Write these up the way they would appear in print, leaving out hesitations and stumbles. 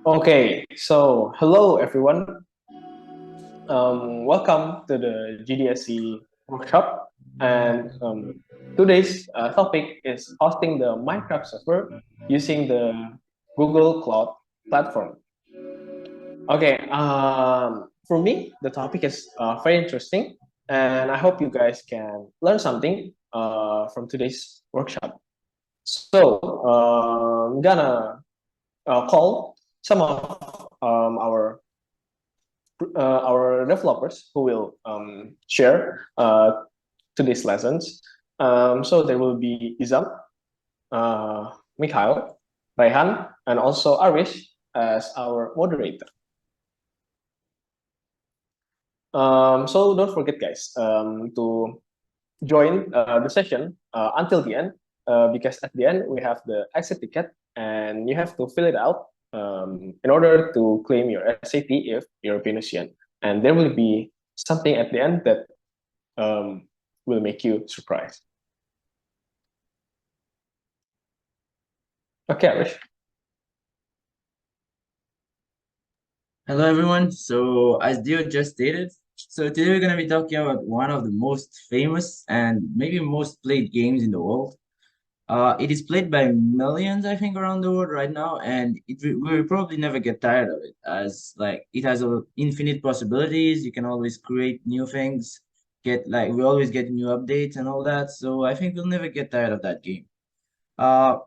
Okay, so hello everyone. Welcome to the GDSC workshop. And today's topic is hosting the Minecraft server using the Google Cloud platform. Okay, for me, the topic is very interesting, and I hope you guys can learn something from today's workshop. So, I'm gonna call some of our developers who will share today's lessons. So there will be Izam, Mikhail, Raihan, and also Arish as our moderator. So don't forget, guys, to join the session until the end, because at the end we have the exit ticket, and you have to fill it out in order to claim your SAP if you're Venusian. And there will be something at the end that will make you surprised. Okay, Arish. Hello, everyone. So, as Dio just stated, today we're going to be talking about one of the most famous and maybe most played games in the world. It is played by millions, I think, around the world right now, and we'll probably never get tired of it, as like it has infinite possibilities. You can always create new things, we always get new updates and all that. So I think we'll never get tired of that game. Uh,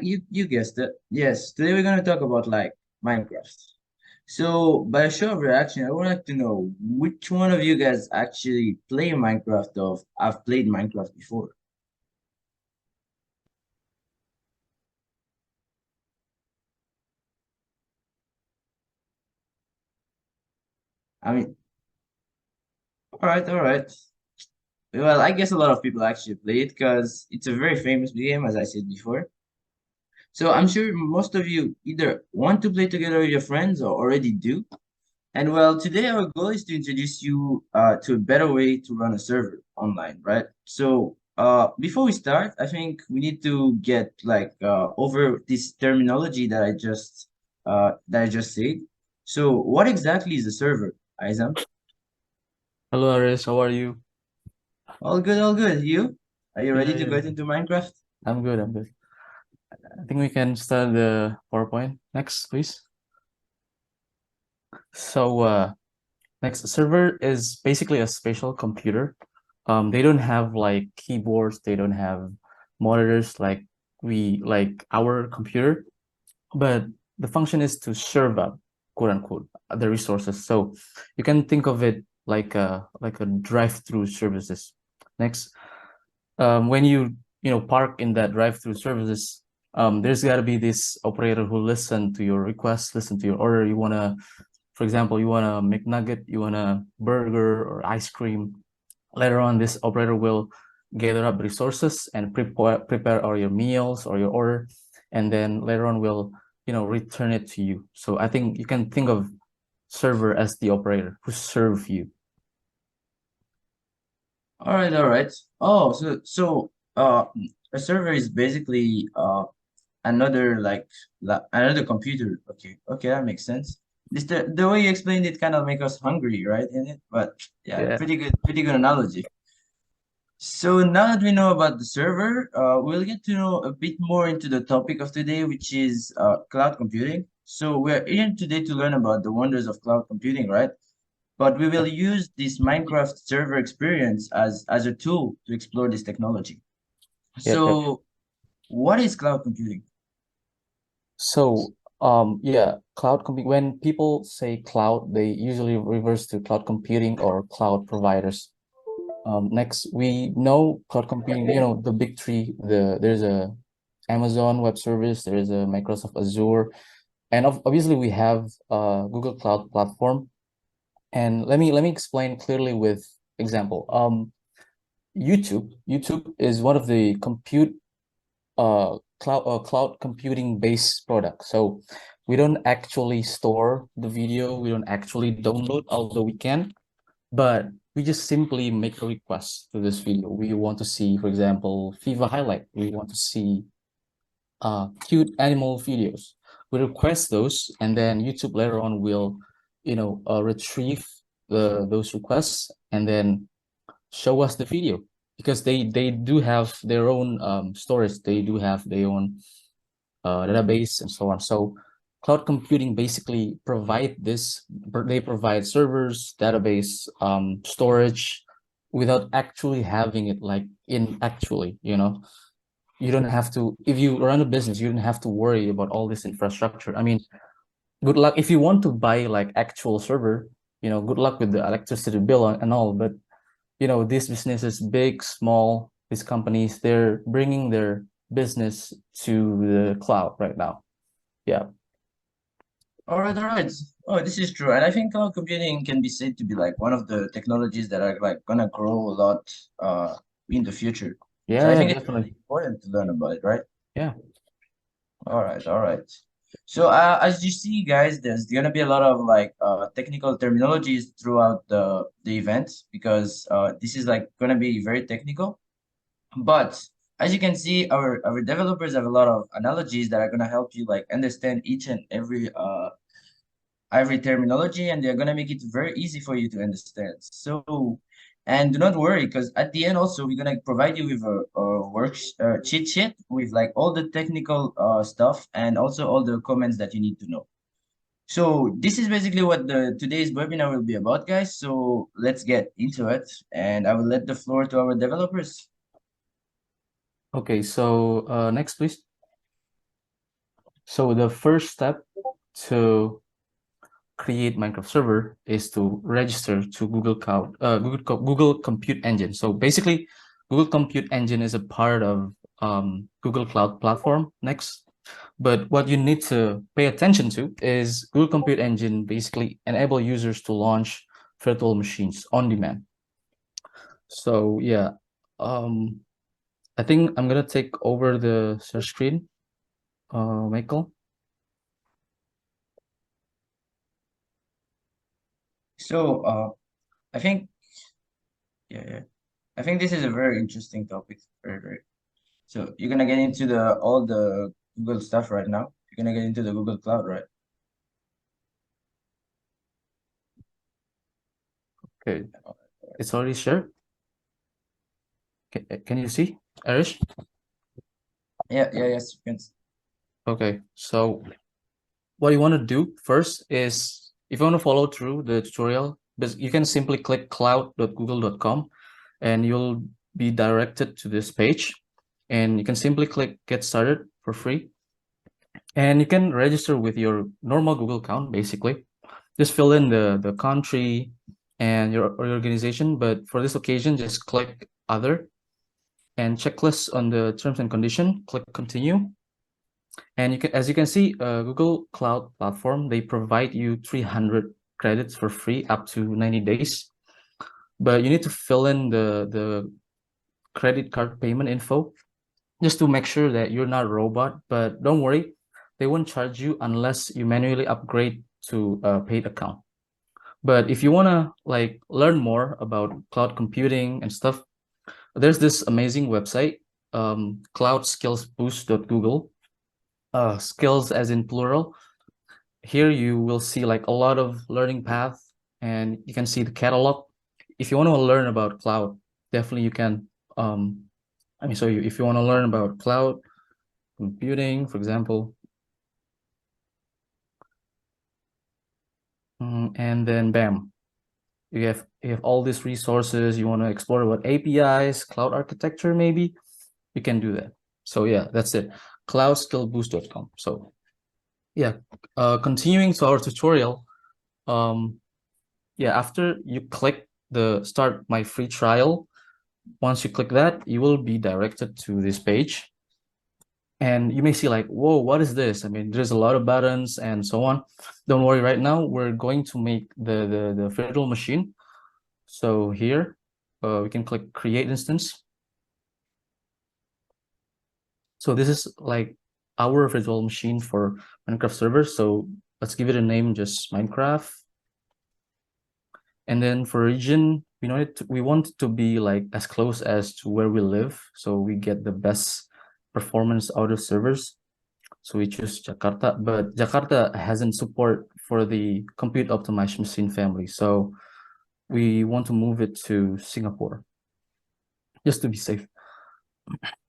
you guessed it. Yes, today we're going to talk about like Minecraft. So, by a show of reaction, I would like to know which one of you guys actually play Minecraft or have played Minecraft before. I mean, all right, all right. Well, I guess a lot of people actually play it because it's a very famous game, as I said before. So I'm sure most of you either want to play together with your friends or already do. And well, today our goal is to introduce you to a better way to run a server online, right? So before we start, I think we need to get like over this terminology that I just said. So what exactly is a server, Aizam? Hello, Aris. How are you? All good, all good. You? Are you ready Yeah, to yeah. get into Minecraft? I'm good. I'm good. I think we can start the PowerPoint next, please. So, next, server is basically a spatial computer. They don't have like keyboards. They don't have monitors like our computer, but the function is to serve up, quote unquote, the resources. So you can think of it like a drive-through services. Next, when you park in that drive-through services, there's got to be this operator who listen to your request, listen to your order. For example, you want a McNugget, you want a burger or ice cream. Later on, this operator will gather up resources and prepare all your meals or your order, and then later on will return it to you. So I think you can think of server as the operator who serve you. All right, all right. Oh, so a server is basically another another computer. Okay, okay, that makes sense. This the way you explained it kind of make us hungry, right? In it, but yeah, Yeah. pretty good analogy. So now that we know about the server, we'll get to know a bit more into the topic of today, which is cloud computing. So we're here today to learn about the wonders of cloud computing, right? But we will use this Minecraft server experience as a tool to explore this technology. Yep, yep. So what is cloud computing? So, yeah, cloud computing. When people say cloud, they usually reverse to cloud computing or cloud providers. Next, we know cloud computing. The big three. There's a Amazon Web Service. There is a Microsoft Azure, and obviously we have Google Cloud Platform. And let me explain clearly with example. YouTube is one of the cloud computing based product. So we don't actually store the video, we don't actually download, although we can, but we just simply make a request to this video. We want to see, for example, FIFA highlight. We want to see cute animal videos. we request those, and then YouTube later on will, retrieve those requests and then show us the video, because they do have their own storage, they do have their own database and so on. So cloud computing basically they provide servers, database, storage, without actually having it like you don't have to, if you run a business, you don't have to worry about all this infrastructure. I mean, good luck if you want to buy like actual server, good luck with the electricity bill and all. But these businesses, big, small, these companies, they're bringing their business to the cloud right now. Yeah. All right, all right. Oh, this is true. And I think cloud computing can be said to be like one of the technologies that are like gonna grow a lot in the future. Yeah, So I think it's definitely. really important to learn about it, right? Yeah. All right, all right. So as you see, guys, there's gonna be a lot of like technical terminologies throughout the event, because this is like gonna be very technical. But as you can see, our developers have a lot of analogies that are gonna help you like understand each and every terminology, and they're gonna make it very easy for you to understand. So, and do not worry, because at the end also we're gonna provide you with a cheat sheet with like all the technical stuff and also all the comments that you need to know. So this is basically what the today's webinar will be about, guys. So let's get into it, and I will let the floor to our developers. Okay, so next, please. So the first step to create Minecraft server is to register to Google Compute Engine. So basically, Google Compute Engine is a part of Google Cloud Platform next. But what you need to pay attention to is Google Compute Engine basically enable users to launch virtual machines on demand. So yeah, I think I'm gonna take over the share screen, Michael. So I think yeah, I think this is a very interesting topic. Very, very. So you're gonna get into the all the Google stuff right now. You're gonna get into the Google Cloud, right? Okay, it's already shared. Can you see, Arish? Yeah, yes, you can. Okay, so what you want to do first is, if you want to follow through the tutorial, you can simply click cloud.google.com and you'll be directed to this page, and you can simply click get started for free, and you can register with your normal Google account. Basically, just fill in the country and your organization, but for this occasion just click other, and checklist on the terms and condition, click continue. And as you can see, Google Cloud Platform, they provide you 300 credits for free up to 90 days. But you need to fill in the credit card payment info just to make sure that you're not a robot. But don't worry, they won't charge you unless you manually upgrade to a paid account. But if you want to like learn more about cloud computing and stuff, there's this amazing website, cloudskillsboost.google. Skills as in plural. Here you will see like a lot of learning path, and you can see the catalog. If you want to learn about cloud, definitely you can. If you want to learn about cloud computing, for example, and then bam, you have all these resources. You want to explore about APIs, cloud architecture, maybe you can do that. So yeah, that's it. Cloudskillboost.com. So yeah, continuing to our tutorial, yeah, after you click the start my free trial, once you click that, you will be directed to this page, and you may see like, whoa, what is this? I mean, there's a lot of buttons and so on. Don't worry, right now we're going to make the virtual machine. So here we can click create instance. So this is like our virtual machine for Minecraft server. So let's give it a name, just Minecraft. And then for region, we want it to be like as close as to where we live, so we get the best performance out of servers. So we choose Jakarta, but Jakarta hasn't support for the compute optimized machine family. So we want to move it to Singapore just to be safe.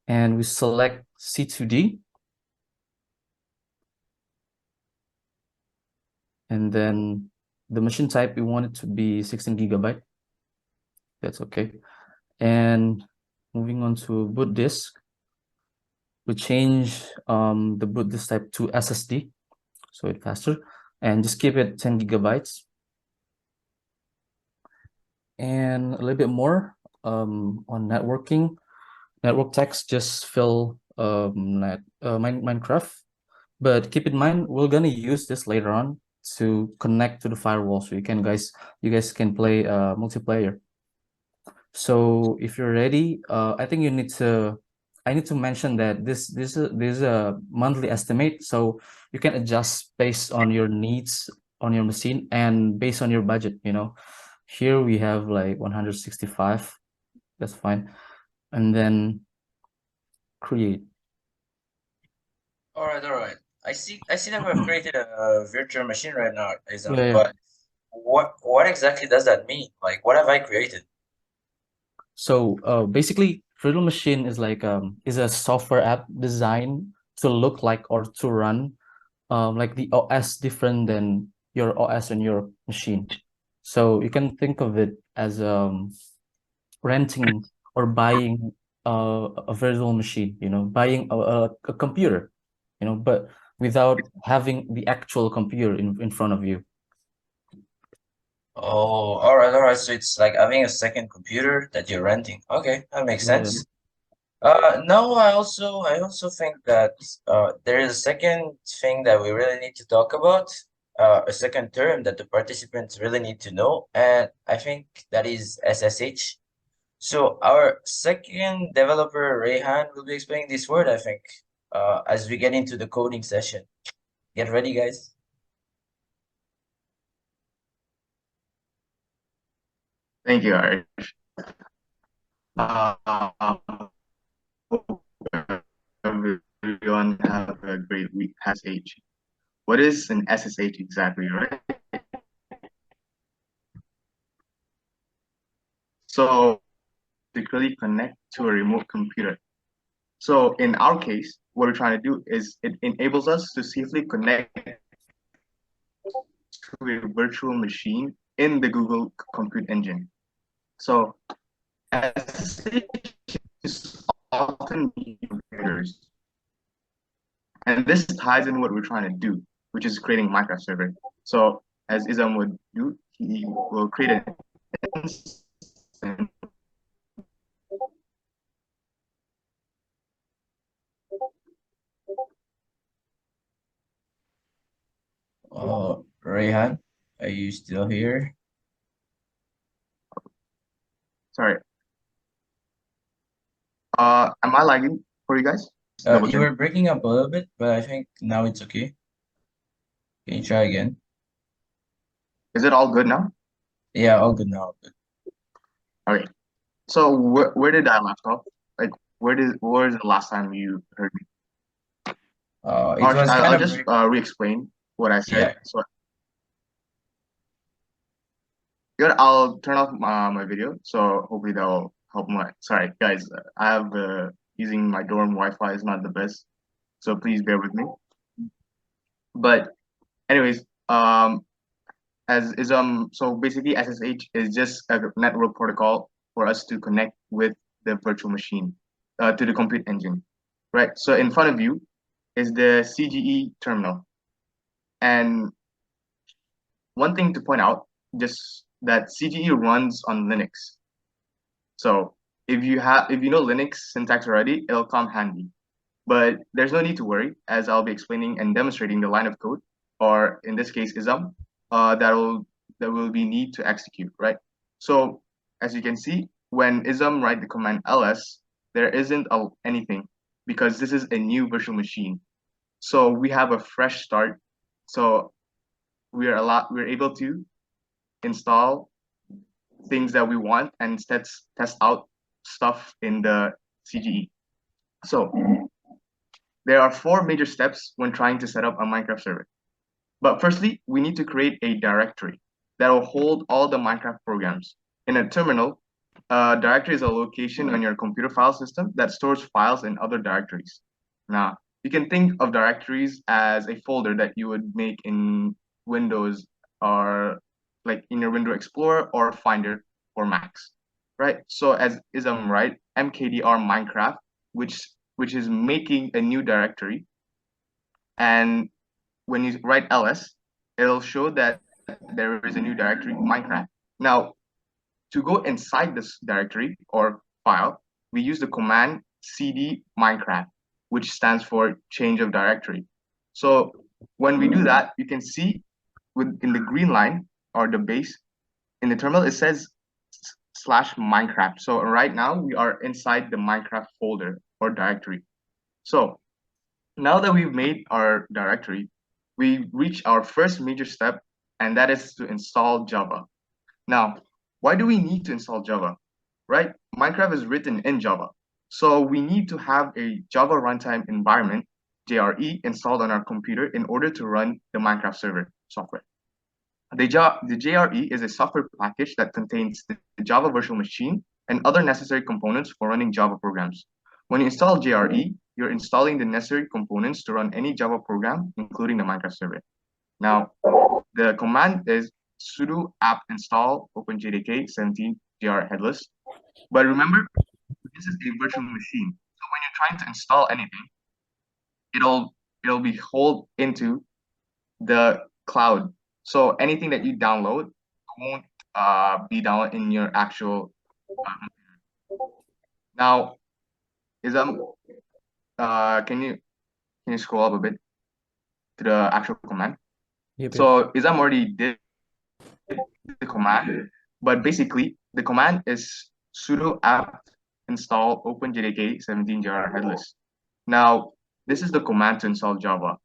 And we select C2D. And then the machine type, we want it to be 16 gigabyte. That's okay. And moving on to boot disk, we change the boot disk type to SSD, so it's faster, and just keep it 10 gigabytes. And a little bit more on networking. Network text, just fill Minecraft, but keep in mind we're gonna use this later on to connect to the firewall, so you guys can play multiplayer. So if you're ready, I think I need to mention that this is a monthly estimate, so you can adjust based on your needs on your machine and based on your budget, you know. Here we have like 165, that's fine. And then create. All right. I see that we've created a virtual machine right now, Isam, Yeah. but what exactly does that mean? Like, what have I created? So basically, virtual machine is like is a software app designed to look like or to run like the OS different than your OS on your machine. So you can think of it as renting or buying a virtual machine, you know, buying a computer, you know, but without having the actual computer in front of you. Oh, all right. So it's like having a second computer that you're renting. Okay, that makes Yeah. sense. No, I also think that there is a second thing that we really need to talk about, a second term that the participants really need to know, and I think that is SSH. So our second developer, Rayhan, will be explaining this word, I think, as we get into the coding session. Get ready, guys. Thank you, Arish. Hope everyone have a great week. SSH. What is an SSH exactly, right? So, basically connect to a remote computer. So in our case, what we're trying to do is it enables us to safely connect to a virtual machine in the Google Compute Engine. So SSH is often used in computers. And this ties in what we're trying to do, which is creating a Minecraft server. So as Isam would do, he will create an instance. Rayhan, are you still here? Sorry. Am I lagging for you guys? You were breaking up a little bit, but I think now it's okay. Can you try again? Is it all good now? Yeah, all good now. Good. Okay. So where did I left off? Like where was the last time you heard me? I'll just re-explain what I said. Yeah. So good. I'll turn off my video. So hopefully that will help my. Sorry guys, I have using my dorm Wi-Fi is not the best, so please bear with me. But anyways, so basically SSH is just a network protocol for us to connect with the virtual machine, to the compute engine, right? So in front of you is the CGE terminal, and one thing to point out, just that CGE runs on Linux. So if you know Linux syntax already, it'll come handy. But there's no need to worry, as I'll be explaining and demonstrating the line of code, or in this case, ISAM, that will be need to execute, right? So as you can see, when ISAM write the command ls, there isn't anything because this is a new virtual machine. So we have a fresh start. So we're able to install things that we want and test out stuff in the CGE. So there are 4 major steps when trying to set up a Minecraft server. But firstly, we need to create a directory that will hold all the Minecraft programs. In a terminal, a directory is a location on your computer file system that stores files in other directories. Now, you can think of directories as a folder that you would make in Windows or like in your Window Explorer or Finder for Macs, right? So as I'm right, mkdir Minecraft, which is making a new directory, and when you write ls, it'll show that there is a new directory, Minecraft. Now, to go inside this directory or file, we use the command cd Minecraft, which stands for change of directory. So when we do that, you can see in the green line or the base in the terminal, it says /Minecraft. So right now we are inside the Minecraft folder or directory. So now that we've made our directory, we reach our first major step, and that is to install Java. Now, why do we need to install Java? Right? Minecraft is written in Java. So we need to have a Java runtime environment, JRE, installed on our computer in order to run the Minecraft server software. The JRE is a software package that contains the Java virtual machine and other necessary components for running Java programs. When you install JRE, you're installing the necessary components to run any Java program, including the Minecraft server. Now, the command is sudo apt install openjdk 17 gr headless. But remember, this is a virtual machine. So when you're trying to install anything, it'll be hauled into the cloud. So anything that you download won't be downloaded in your actual computer. Now, can you scroll up a bit to the actual command? Yep. So Isam already did the command, but basically the command is sudo apt install openjdk 17 gr headless. Now, this is the command to install Java.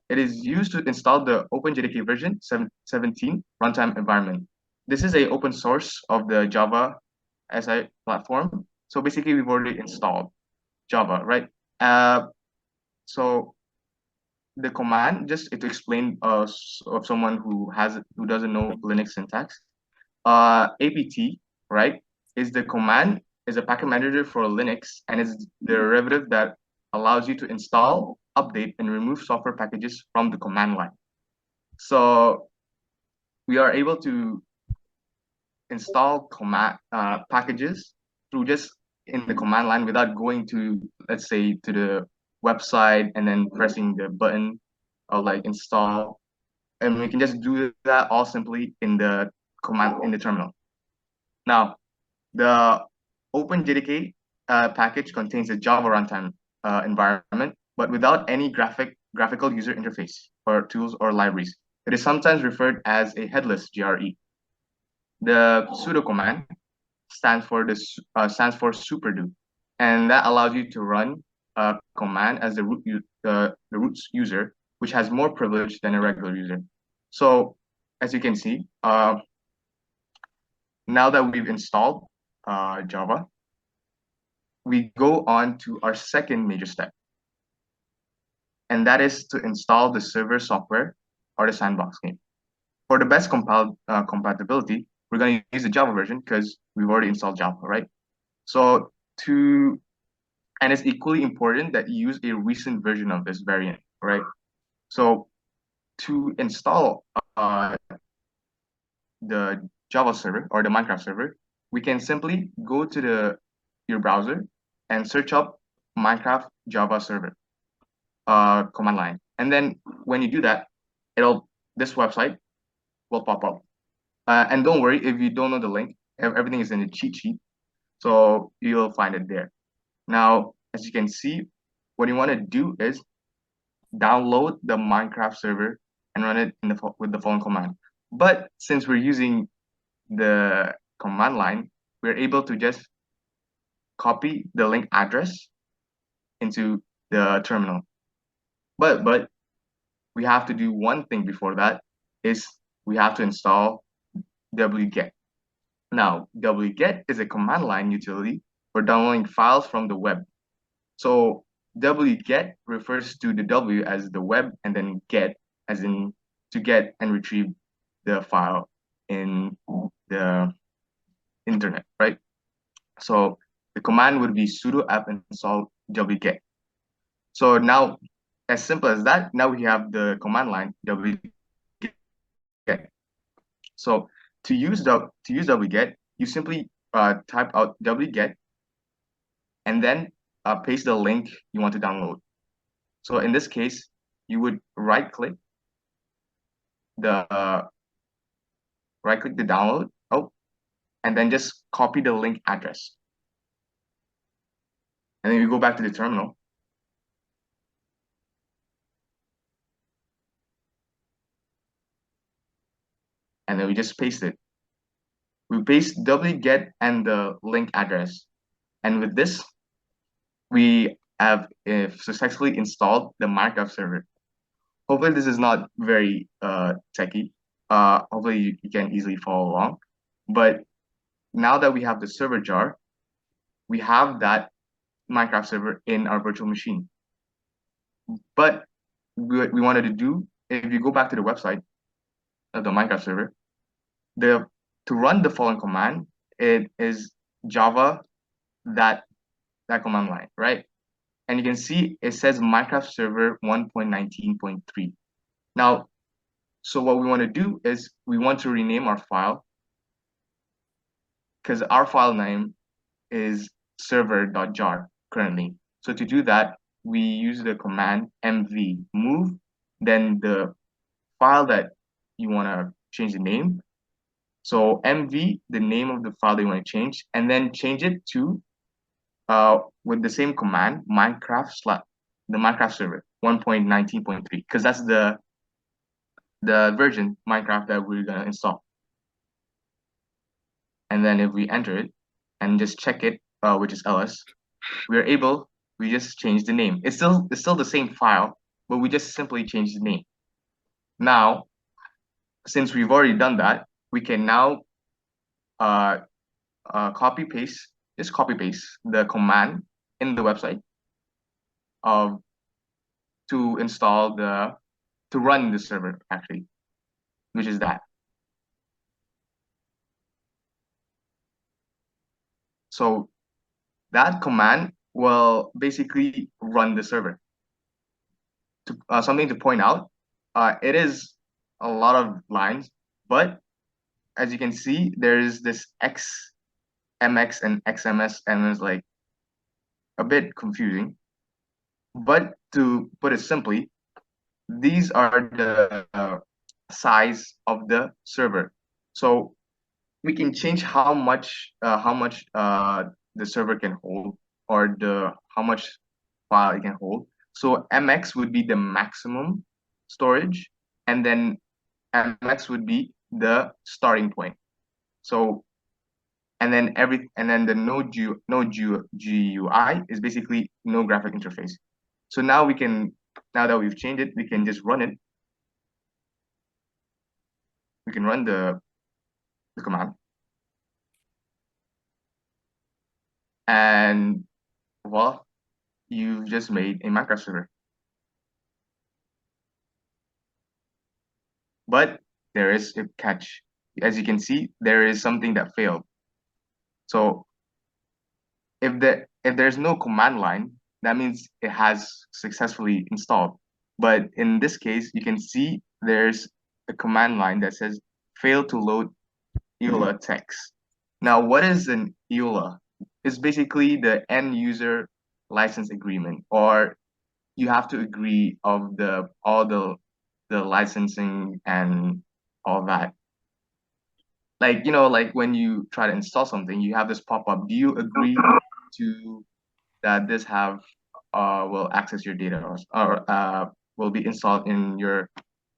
It is used to install the OpenJDK version 17 runtime environment. This is a open source of the Java SI platform. So basically, we've already installed Java, right? So the command, just to explain of someone who doesn't know Linux syntax, apt, right, is the command, is a package manager for Linux, and is the derivative that allows you to install, update, and remove software packages from the command line. So we are able to install command packages through just in the command line without going to, let's say, to the website and then pressing the button or like install. And we can just do that all simply in the command in the terminal. Now, the OpenJDK package contains a Java runtime environment, but without any graphical user interface or tools or libraries. It is sometimes referred as a headless JRE. The sudo command stands for suprado, and that allows you to run a command as the root user, which has more privilege than a regular user. So as you can see, now that we've installed Java, we go on to our second major step, and that is to install the server software or the sandbox game. For the best compatibility, we're going to use the Java version because we've already installed Java, right? So and it's equally important that you use a recent version of this variant, right? So to install the Java server or the Minecraft server, we can simply go to your browser and search up Minecraft Java server command line. And then when you do that, this website will pop up. And don't worry if you don't know the link, everything is in the cheat sheet. So you'll find it there. Now, as you can see, what you want to do is download the Minecraft server and run it with the following command. But since we're using the command line, we're able to just copy the link address into the terminal. But we have to do one thing before that, is we have to install wget. Now, wget is a command line utility for downloading files from the web. So wget refers to the W as the web, and then get as in to get and retrieve the file in the internet, right? So the command would be sudo apt install wget. So now, as simple as that, now we have the command line wget. So to use wget, you simply type out wget and then paste the link you want to download. So in this case, you would right click the download, and then just copy the link address. And then we go back to the terminal. And then we just paste it. We paste wget and the link address. And with this, we have successfully installed the Minecraft server. Hopefully this is not very techy. Hopefully you can easily follow along. But now that we have the server jar, we have that Minecraft server in our virtual machine. But what we wanted to do, if you go back to the website of the Minecraft server, to run the following command, it is Java that command line, right? And you can see it says Minecraft server 1.19.3. Now, so what we want to do is we want to rename our file, because our file name is server.jar currently. So to do that, we use the command mv move, then the file that you want to change the name. So mv, the name of the file that you want to change, and then change it to with the same command, the Minecraft server 1.19.3, because that's the version Minecraft that we're gonna install. And then if we enter it and just check it, which is ls, we just change the name. It's still the same file, but we just simply change the name. Now, since we've already done that, we can now copy paste the command in the website to install to run the server, actually, which is that. So that command will basically run the server. Something to point out, it is a lot of lines, but as you can see, there is this XMX and XMS, and it's like a bit confusing. But to put it simply, these are the size of the server. So we can change how much the server can hold, or how much file it can hold. So MX would be the maximum storage, and then MX would be the starting point. So and then the node GUI is basically no graphic interface. So now now that we've changed it, we can just run it. We can run the command, and well, you've just made a Minecraft server. But there is a catch. As you can see, there is something that failed. So if there's no command line, that means it has successfully installed. But in this case, you can see there's a command line that says fail to load EULA text. Now, what is an EULA? It's basically the end user license agreement, or you have to agree of all the licensing and all that. Like, like when you try to install something, you have this pop-up. Do you agree to that this will access your data, or will be installed in your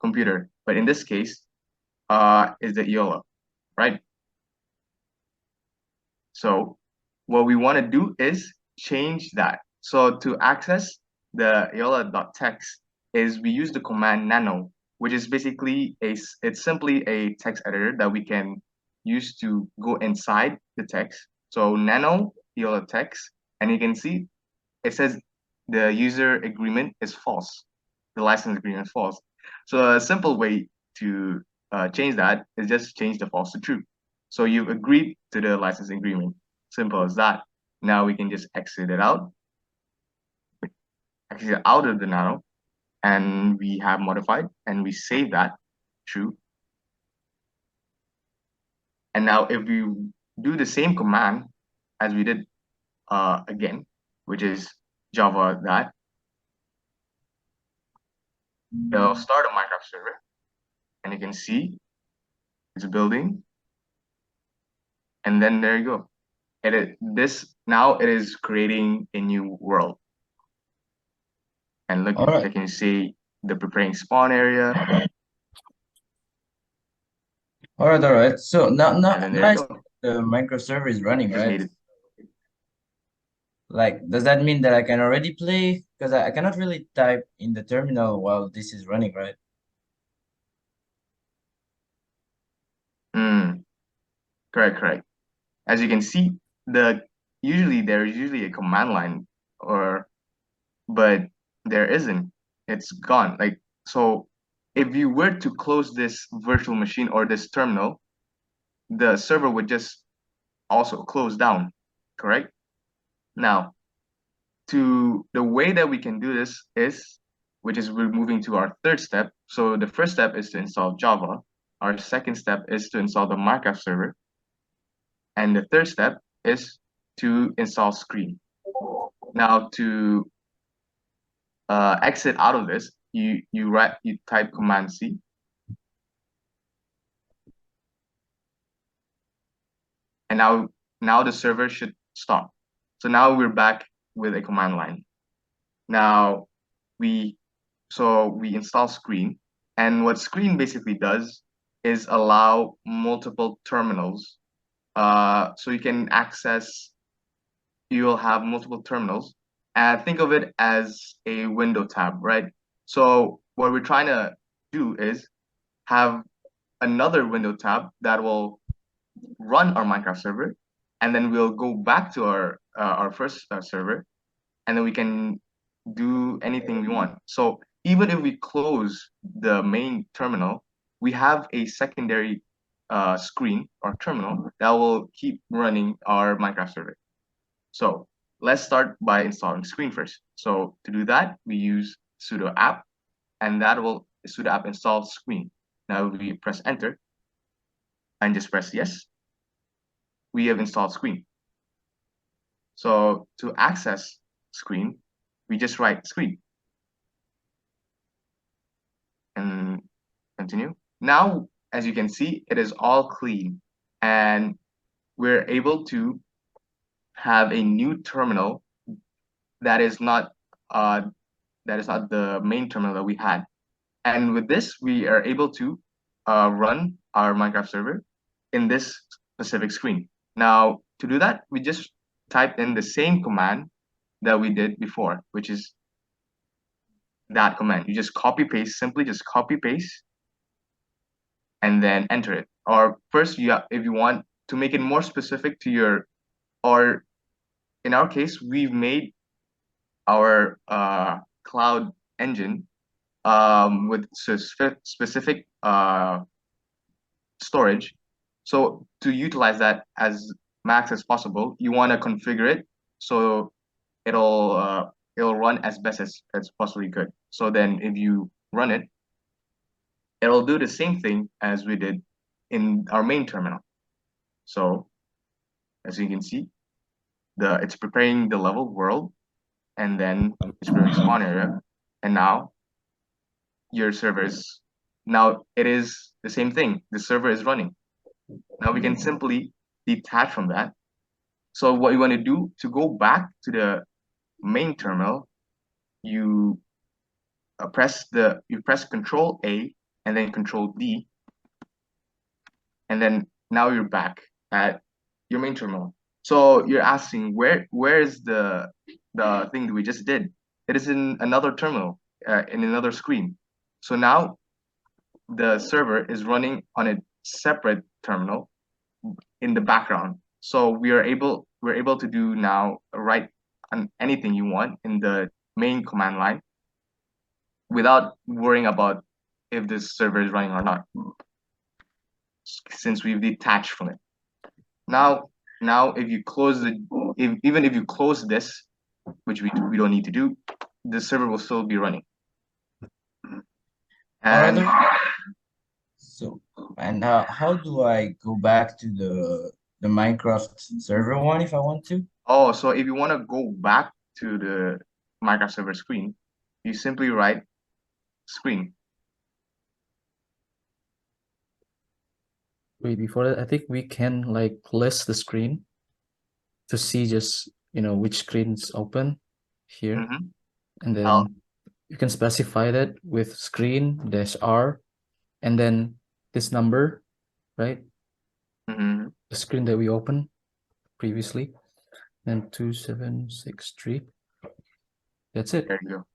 computer? But in this case, is the EULA, right? So what we want to do is change that. So to access the EULA.txt is we use the command nano, which is basically it's simply a text editor that we can use to go inside the text. So nano EULA text, and you can see it says the user agreement is false. The license agreement is false. So a simple way to change that is just change the false to true. So you've agreed to the license agreement. Simple as that. Now we can just exit it out. Exit out of the nano, and we have modified, and we save that true. And now if we do the same command as we did again, which is Java that, it'll start a Minecraft server, and you can see it's building, and then there you go. Now it is creating a new world. And look, All right. I can see the preparing spawn area. All right. So now And then there you go. the Minecraft server is running, Just made right? it. Like, does that mean that I can already play? Because I cannot really type in the terminal while this is running, right? Correct. As you can see, there's usually a command line, but there isn't. It's gone. Like, so if you were to close this virtual machine or this terminal, the server would just also close down, correct? Now, the way that we can do this is, which is we're moving to our third step. So the first step is to install Java. Our second step is to install the Minecraft server. And the third step is to install Screen. Now to exit out of this, you type Command C. And now the server should stop. So now we're back with a command line. Now we install Screen, and what Screen basically does is allow multiple terminals. So you can access. You will have multiple terminals, and think of it as a window tab, right? So what we're trying to do is have another window tab that will run our Minecraft server, and then we'll go back to our first server, and then we can do anything we want. So even if we close the main terminal, we have a secondary screen or terminal that will keep running our Minecraft server. So let's start by installing Screen first. So to do that, we use sudo app, and that will sudo app install Screen. Now we press enter and just press yes. We have installed Screen. So to access Screen, we just write Screen and continue. Now, as you can see, it is all clean, and we're able to have a new terminal that is not the main terminal that we had. And with this, we are able to run our Minecraft server in this specific screen. Now, to do that, we just type in the same command that we did before, which is that command. You just simply just copy paste, and then enter it. Or first, if you want to make it more specific to or in our case, we've made our cloud engine with specific storage. So to utilize that as max as possible, you want to configure it so it'll run as best as possibly could. So then if you run it, it'll do the same thing as we did in our main terminal. So as you can see, it's preparing the level world, and then it's preparing spawn area, and now your servers. Now it is the same thing. The server is running. Now we can simply detach from that. So what you want to do to go back to the main terminal, you press Control A and then Control D, and then now you're back at your main terminal. So you're asking where is the thing that we just did? It is in another terminal, in another screen. So now the server is running on a separate terminal in the background. So we're able to do now write on anything you want in the main command line without worrying about if this server is running or not, since we've detached from it. Now if you close even if you close this, which we don't need to do, the server will still be running. And so, and how do I go back to the Minecraft server one if I want to? oh, so if you want to go back to the Minecraft server screen, you simply write screen. Wait, before that, I think we can like list the screen to see just, which screen's open here. Mhm. And then Oh. you can specify that with screen -r and then this number, right? Mhm. The screen that we opened previously, and 2763. That's it. There you go.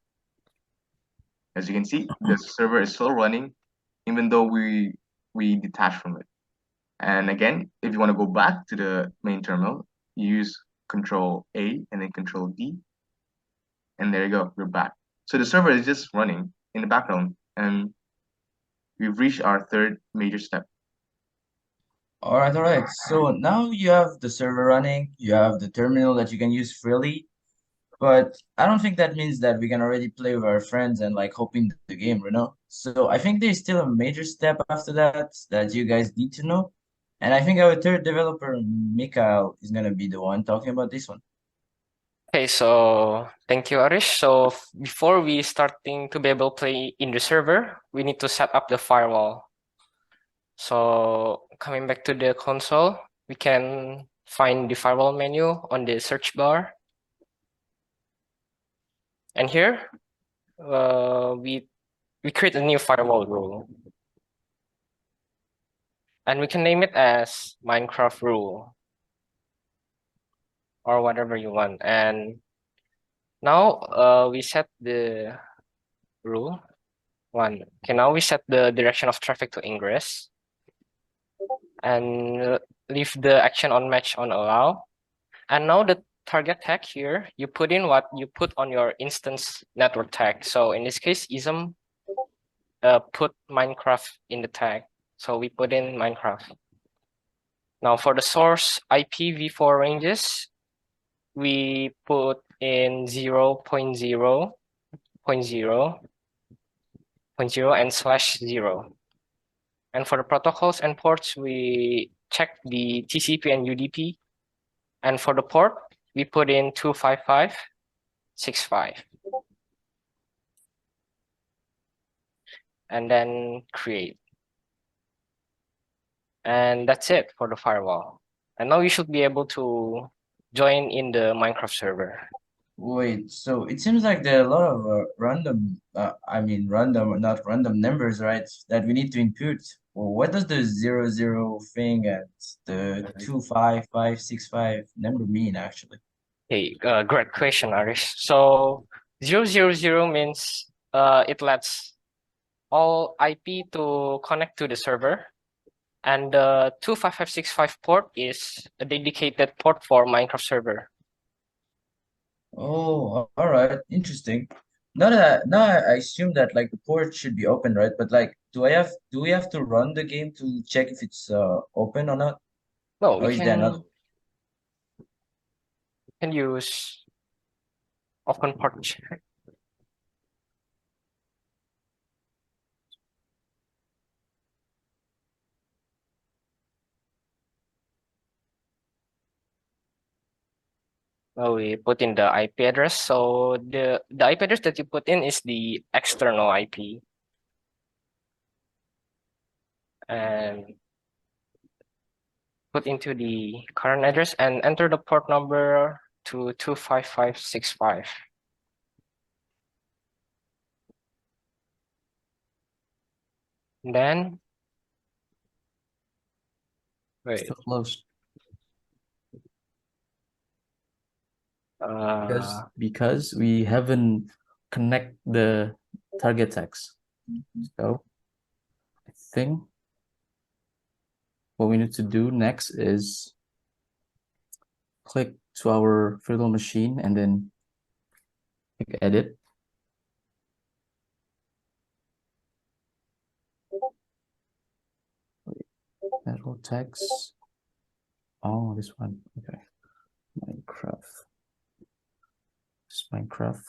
As you can see, the server is still running, even though we detach from it. And again, if you want to go back to the main terminal, you use Control A and then Control D, and there you go, we're back. So the server is just running in the background, and we've reached our third major step. All right. So now you have the server running, you have the terminal that you can use freely, but I don't think that means that we can already play with our friends and like hoping the game, So I think there's still a major step after that you guys need to know. And I think our third developer, Mikael, is gonna be the one talking about this one. Okay, so thank you, Arish. So before we starting to be able to play in the server, we need to set up the firewall. So coming back to the console, we can find the firewall menu on the search bar. And here, we create a new firewall rule. And we can name it as Minecraft rule or whatever you want. And now we set the rule one. Okay, now we set the direction of traffic to ingress and leave the action on match on allow. And now the target tag here, you put in what you put on your instance network tag. So in this case, ism put Minecraft in the tag. So we put in Minecraft. Now for the source IPv4 ranges, we put in 0.0, 0.0, 0.0 and /0. And for the protocols and ports, we check the TCP and UDP. And for the port, we put in 25565. And then create. And that's it for the firewall. And now you should be able to join in the Minecraft server. Wait, so it seems like there are a lot of random, not random numbers, right? That we need to input. Well, what does the 00 thing and the 25565 number mean actually? Hey, great question, Arish. So 000 means it lets all IP to connect to the server. And the 25565 port is a dedicated port for Minecraft server. Oh, all right, interesting. Now I assume that like the port should be open, right? But like, do we have to run the game to check if it's open or not? No, Or we is there not? can use open port check. Well, we put in the IP address. So the IP address that you put in is the external IP. And put into the current address and enter the port number to 25565. Then wait. Still close. Because we haven't connect the target tags. So I think what we need to do next is click to our virtual machine and then click edit. info tags. Oh, this one. Okay. Minecraft. It's Minecraft.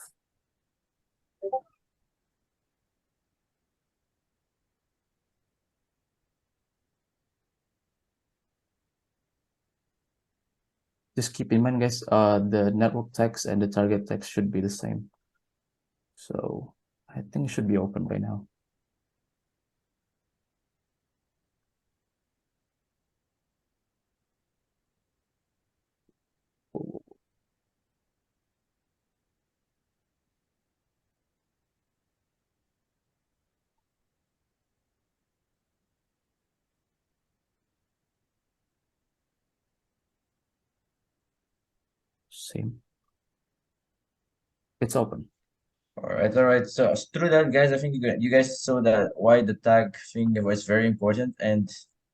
Just keep in mind, guys, the network text and the target text should be the same. So I think it should be open by now. Same. It's open. All right. So through that, guys, I think you guys saw that why the tag thing was very important, and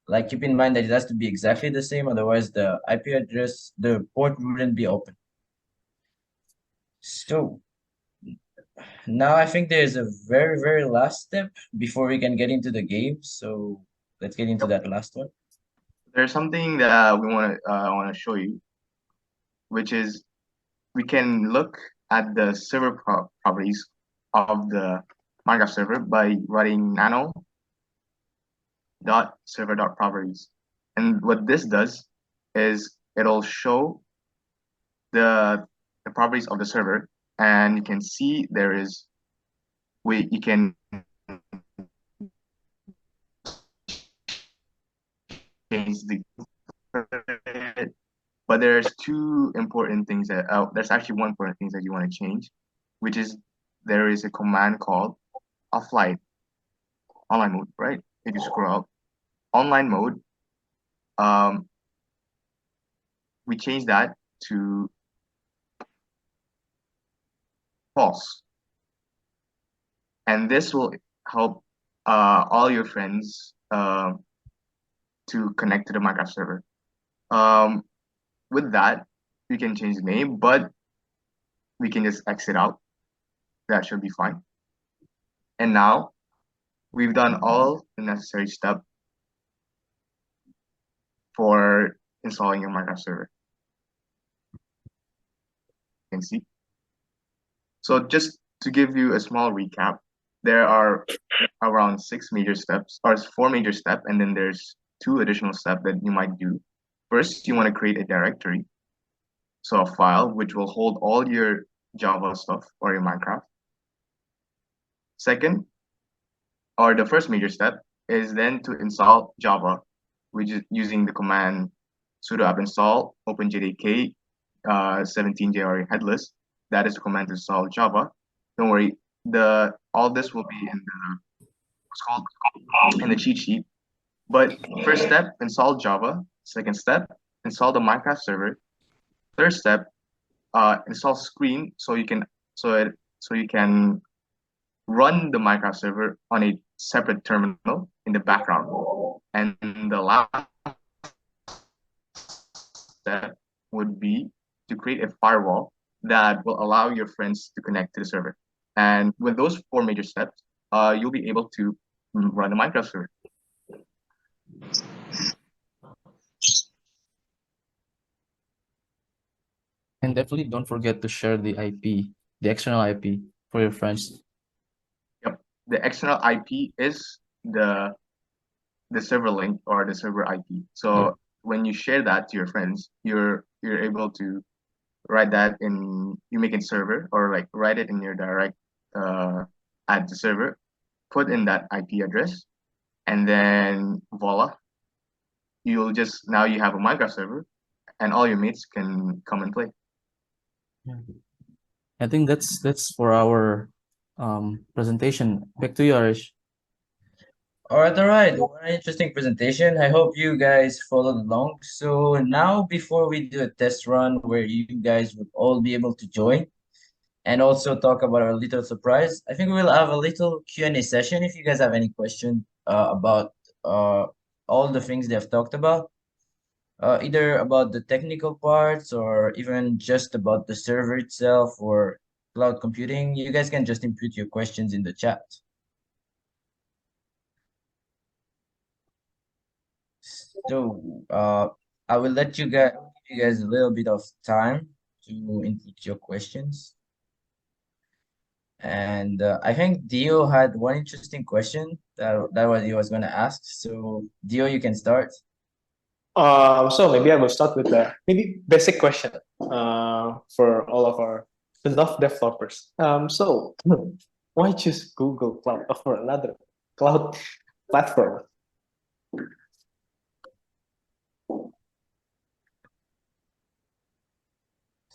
like keep in mind that it has to be exactly the same, otherwise the IP address, the port wouldn't be open. So now I think there's a very last step before we can get into the game. So let's get into that last one. There's something that we want to show you, which is we can look at the server properties of the Minecraft server by writing nano dot server dot properties. And what this does is it'll show the properties of the server, and you can see there is you can change the but there's two important things that there's actually one important thing that you want to change, which is there is a command called offline online mode, right? If you scroll up, online mode, we change that to false, and this will help all your friends to connect to the Minecraft server. With that, we can change the name, but we can just exit out. That should be fine. And now we've done all the necessary steps for installing your Minecraft server. You can see. So just to give you a small recap, there are around 6 major steps, or 4 major steps, and then there's 2 additional steps that you might do. First, you want to create a directory, so a file which will hold all your Java stuff or your Minecraft. Second, or the first major step, is then to install Java, which is using the command sudo apt install openjdk 17jre headless. That is the command to install Java. Don't worry, all this will be in the cheat sheet. But first step, install Java. Second step, install the Minecraft server. Third step, install Screen so you can run the Minecraft server on a separate terminal in the background. And the last step would be to create a firewall that will allow your friends to connect to the server. And with those 4 major steps, you'll be able to run the Minecraft server. And definitely don't forget to share the IP, the external IP for your friends. Yep, the external IP is the server link or the server IP. So when you share that to your friends, you're able to write that you make it server, or like write it in your direct at the server, put in that IP address, and then voila, now you have a Minecraft server, and all your mates can come and play. I think that's for our presentation. Back to you, Arish. All right. What an interesting presentation. I hope you guys followed along. So now, before we do a test run where you guys would all be able to join and also talk about our little surprise, I think we'll have a little Q&A session if you guys have any question about all the things they've talked about, either about the technical parts or even just about the server itself or cloud computing. You guys can just input your questions in the chat. So I will let you guys a little bit of time to input your questions. And I think Dio had one interesting question that was he was going to ask. So Dio, you can start. So maybe I will start with the maybe basic question for all of our enough developers. So why choose Google Cloud over another cloud platform?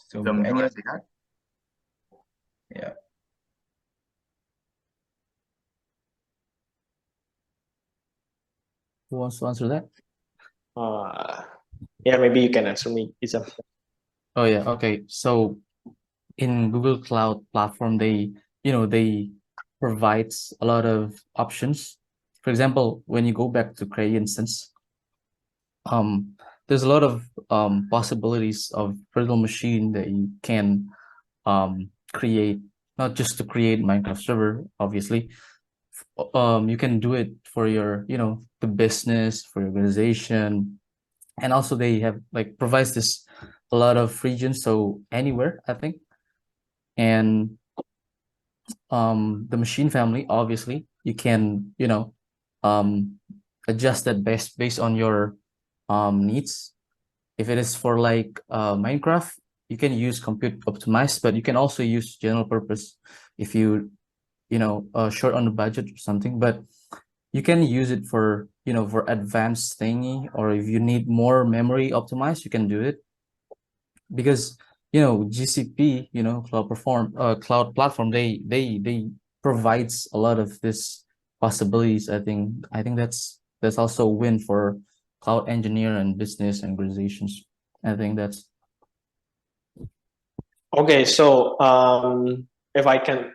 So Do you any want to say that? yeah. Who wants to answer that? Yeah, maybe you can answer me, Isam. Oh yeah, okay. So in Google Cloud Platform, they provides a lot of options. For example, when you go back to create instance, there's a lot of possibilities of virtual machine that you can create, not just to create Minecraft server, obviously. You can do it for your, the business, for your organization, and also they have like provides this a lot of regions, so anywhere, I think. And the machine family, obviously, you can, um adjust that based on your needs. If it is for like Minecraft, you can use compute optimized, but you can also use general purpose if short on the budget or something. But you can use it for, for advanced thingy, or if you need more memory optimized, you can do it. Because, GCP, cloud platform, they provides a lot of this possibilities. I think that's also a win for cloud engineer and business and organizations. I think that's Okay, so if I can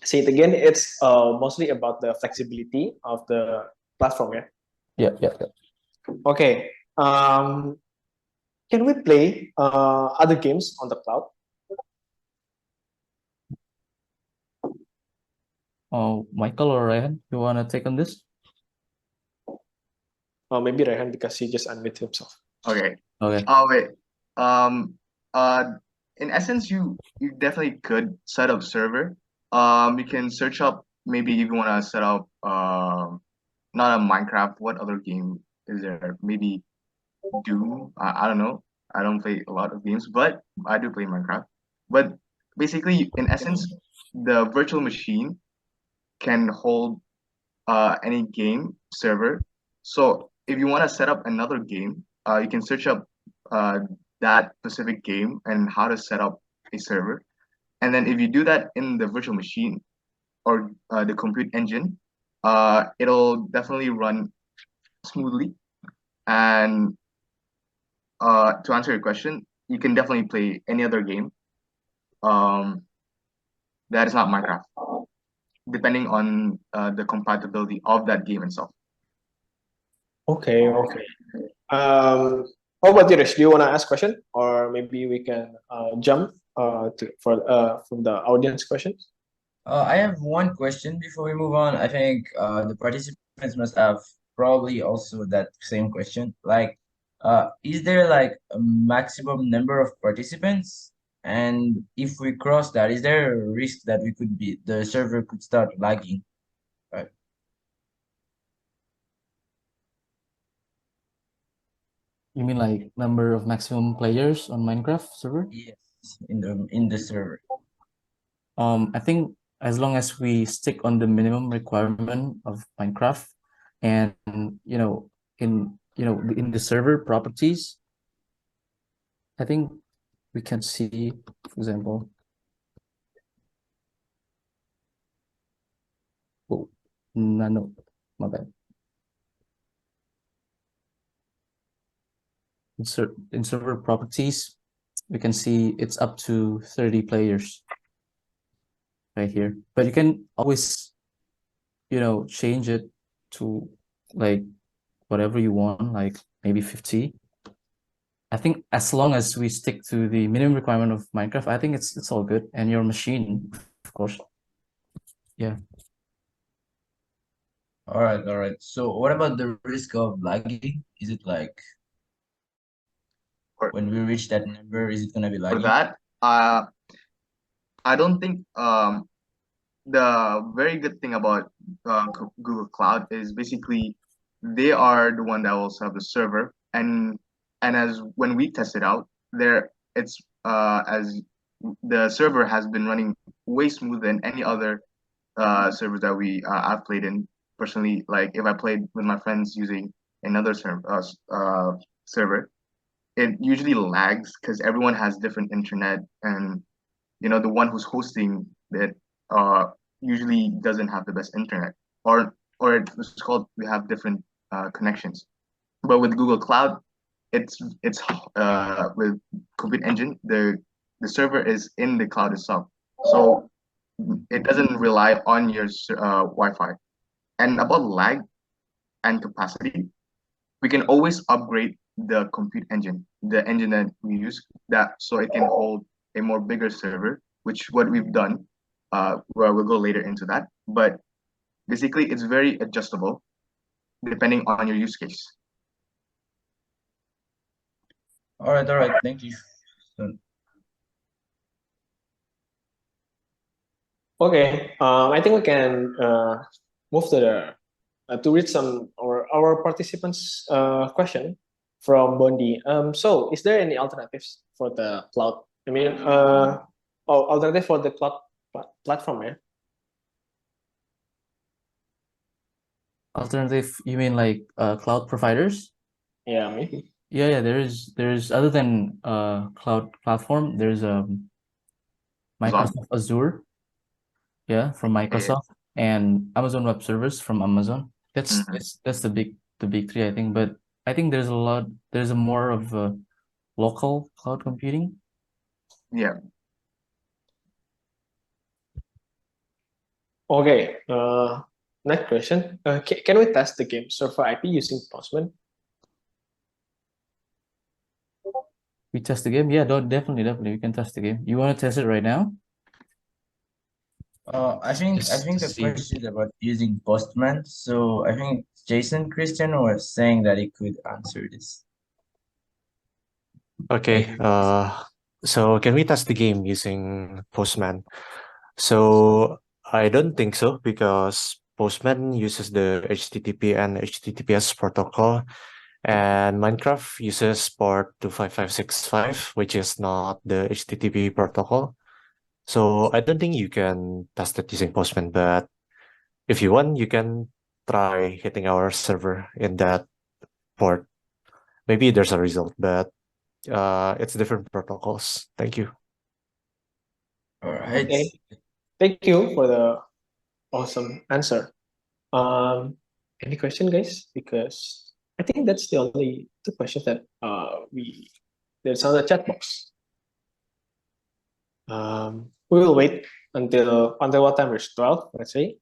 say it again, it's mostly about the flexibility of the platform. Yeah. yeah. Okay. Can we play other games on the cloud? Oh, Michael or Ryan, you want to take on this? Maybe Rehan, because he just unmuted himself. Okay. Okay. Oh wait. Um. In essence, you definitely could set up server. You can search up, maybe if you want to set up not a Minecraft. What other game is there? Maybe Doom. I don't know. I don't play a lot of games, but I do play Minecraft. But basically, in essence, the virtual machine can hold any game server. So if you want to set up another game, you can search up uh, that specific game and how to set up a server. And then if you do that in the virtual machine or the compute engine, it'll definitely run smoothly. And to answer your question, you can definitely play any other game um, that is not Minecraft, depending on the compatibility of that game itself. Okay. How about you, Rish? Do you want to ask question, or maybe we can jump from the audience questions? I have one question before we move on. I think the participants must have probably also that same question. Like, is there like a maximum number of participants? And if we cross that, is there a risk that the server could start lagging? Right. You mean like number of maximum players on Minecraft server? Yes, in the server. I think as long as we stick on the minimum requirement of Minecraft, and in the server properties, I think we can see, for example, no, my bad. In server properties, we can see it's up to 30 players right here. But you can always, change it to like whatever you want, like maybe 50. I think as long as we stick to the minimum requirement of Minecraft, I think it's all good. And your machine, of course. Yeah. All right, all right. So what about the risk of lagging? Is it like For, when we reach that number, is it gonna be for lagging? that, I don't think the very good thing about Google Cloud is basically they are the one that will set up the server, and as when we test it out, there it's as the server has been running way smoother than any other servers that I've played in personally. Like if I played with my friends using another server, it usually lags because everyone has different internet, and the one who's hosting it uh usually doesn't have the best internet, or it's called we have different connections. But with Google Cloud, it's with Compute Engine, the server is in the cloud itself, so it doesn't rely on your Wi-Fi. And about lag and capacity, we can always upgrade the compute engine, the engine that we use, that so it can hold a more bigger server, which what we've done. Well, we'll go later into that, but basically it's very adjustable depending on your use case. All right, thank you. So, Okay, I think we can move to to read some our participants' question from Bondi. So is there any alternatives for the cloud? I mean, alternative for the cloud platform, yeah? Alternative, you mean like cloud providers? Yeah, maybe. Yeah, there's other than cloud platform, there's Microsoft Azure, yeah, from Microsoft, and Amazon Web Service from Amazon. That's that's the big three, I think. But I think there's a more of local cloud computing. Yeah. Okay. Next question. Can we test the game server IP using Postman? We test the game? Yeah, definitely. We can test the game. You want to test it right now? I think Just to the see. question is about using Postman. So I think Jason Christian was saying that he could answer this. Okay, so can we test the game using Postman? So I don't think so because Postman uses the HTTP and HTTPS protocol, and Minecraft uses port 25565, which is not the HTTP protocol. So I don't think you can test it using Postman, but if you want, you can try hitting our server in that port. Maybe there's a result, but it's different protocols. Thank you. All right. Okay. Thank you for the awesome answer. Any question, guys? Because I think that's the only two questions that there's on the chat box. We will wait until what time is 12, let's say.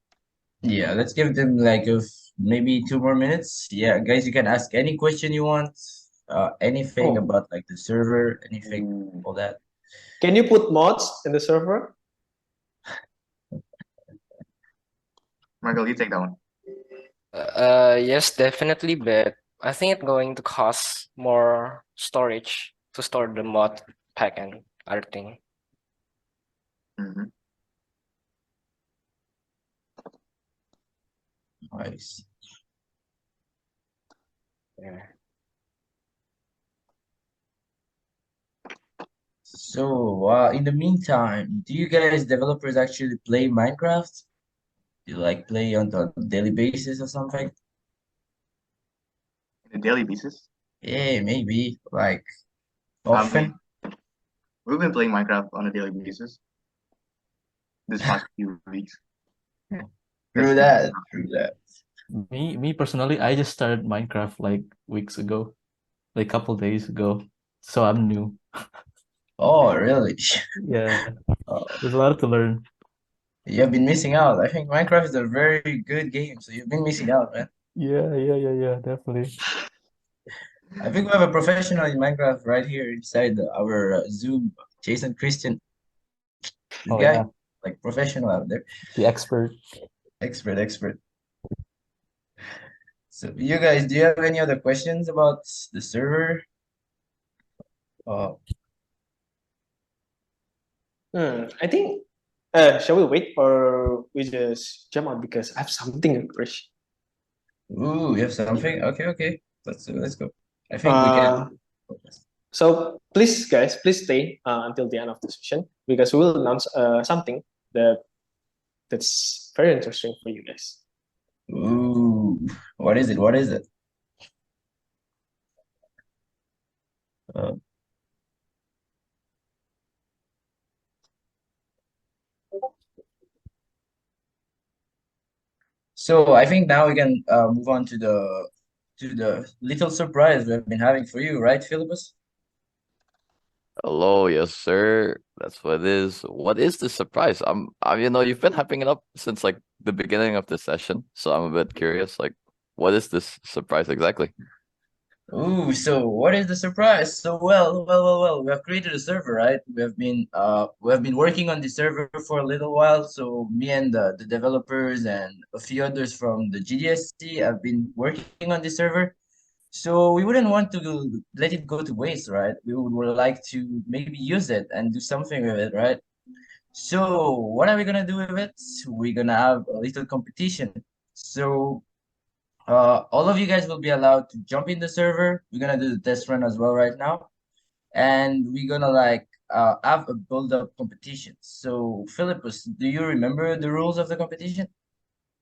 Yeah, let's give them like maybe 2 more minutes. Yeah, guys, you can ask any question you want. Anything about like the server, anything, all that. Can you put mods in the server? Michael, you take that one. Yes, definitely, but I think it's going to cost more storage to store the mod pack and other thing. Nice. Yeah. So, in the meantime, do you guys developers actually play Minecraft? Do you like play on a daily basis or something? On a daily basis? Yeah, maybe like often. We've been playing Minecraft on a daily basis this past few weeks. True that. Me personally, I just started Minecraft like weeks ago, like a couple days ago. So I'm new. Oh, really? Yeah. There's a lot to learn. You've been missing out. I think Minecraft is a very good game, so you've been missing out, man. Yeah, definitely. I think we have a professional in Minecraft right here inside our Zoom, Jason Christian. This guy, yeah. like professional out there. The expert. Expert. So you guys, do you have any other questions about the server? I think, shall we wait or we just jump on because I have something to rush. Ooh, you have something? Okay. Let's go. I think we can. So please, guys, please stay until the end of the session because we will announce something that's very interesting for you guys. Ooh, what is it? What is it? So I think now we can move on to the little surprise we've been having for you, right, Philippus? Hello, yes, sir. That's what it is. What is the surprise? You've been hyping it up since like the beginning of the session, so I'm a bit curious. Like, what is this surprise exactly? Ooh, so what is the surprise? So well, we have created a server, right? We have been working on the server for a little while. So me and the developers and a few others from the GDSC have been working on the server. So we wouldn't want to let it go to waste, right? We would like to maybe use it and do something with it, right? So what are we gonna do with it? We're gonna have a little competition. So all of you guys will be allowed to jump in the server. We're gonna do the test run as well right now, and we're gonna have a build-up competition. So Philippus, do you remember the rules of the competition?